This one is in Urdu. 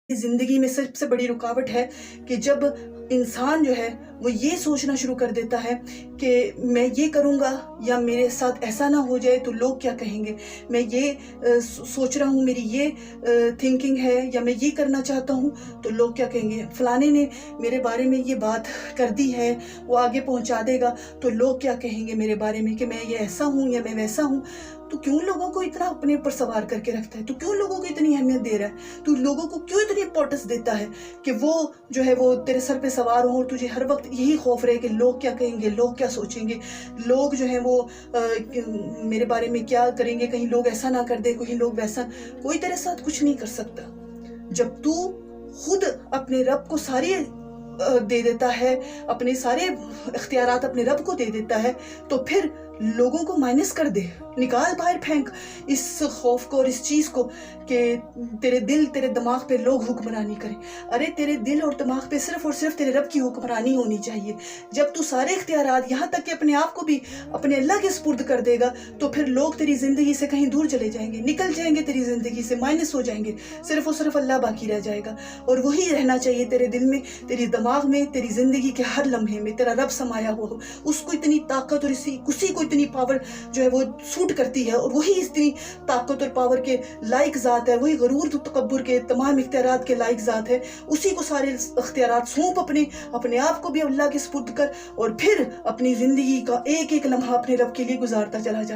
زندگی میں سب سے بڑی رکاوٹ ہے کہ جب انسان جو ہے وہ یہ سوچنا شروع کر دیتا ہے کہ میں یہ کروں گا یا میرے ساتھ ایسا نہ ہو جائے تو لوگ کیا کہیں گے، میں یہ سوچ رہا ہوں، میری یہ تھنکنگ ہے یا میں یہ کرنا چاہتا ہوں تو لوگ کیا کہیں گے، فلانے نے میرے بارے میں یہ بات کر دی ہے، وہ آگے پہنچا دے گا تو لوگ کیا کہیں گے میرے بارے میں کہ میں یہ ایسا ہوں یا میں ویسا ہوں۔ تو کیوں لوگوں کو اتنا اپنے اوپر سوار کر کے رکھتا ہے؟ تو کیوں لوگوں کو اتنی اہمیت دے رہا ہے؟ تو لوگوں کو کیوں اتنی امپورٹنس دیتا ہے کہ وہ جو ہے وہ تیرے سر پہ سوار ہوں اور تجھے ہر وقت یہی خوف رہے کہ لوگ کیا کہیں گے، لوگ کیا سوچیں گے، لوگ جو ہیں وہ میرے بارے میں کیا کریں گے، کہیں لوگ ایسا نہ کر دے، کہیں لوگ ویسا۔ کوئی تیرے ساتھ کچھ نہیں کر سکتا جب تو خود اپنے رب کو ساری دے دیتا ہے، اپنے سارے اختیارات اپنے رب کو دے دیتا ہے، تو پھر لوگوں کو مائنس کر دے، نکال باہر پھینک اس خوف کو اور اس چیز کو کہ تیرے دل تیرے دماغ پہ لوگ حکمرانی کریں۔ ارے تیرے دل اور دماغ پہ صرف اور صرف تیرے رب کی حکمرانی ہونی چاہیے۔ جب تو سارے اختیارات یہاں تک کہ اپنے آپ کو بھی اپنے اللہ کے سپرد کر دے گا تو پھر لوگ تیری زندگی سے کہیں دور چلے جائیں گے، نکل جائیں گے، تیری زندگی سے مائنس ہو جائیں گے، صرف اور صرف اللہ باقی رہ جائے گا۔ اور وہی رہنا چاہیے تیرے دل میں، تیری دماغ میں، تیری زندگی کے ہر لمحے میں تیرا رب سمایا ہوا ہو۔ اس کو اتنی طاقت اور اسی کو اتنی پاور جو ہے وہ سوٹ کرتی ہے، اور وہی اتنی طاقت اور پاور کے لائق ذات ہے، وہی غرور و تکبر کے تمام اختیارات کے لائق ذات ہے۔ اسی کو سارے اختیارات سونپ، اپنے آپ کو بھی اللہ کے سپرد کر، اور پھر اپنی زندگی کا ایک ایک لمحہ اپنے رب کے لیے گزارتا چلا جا۔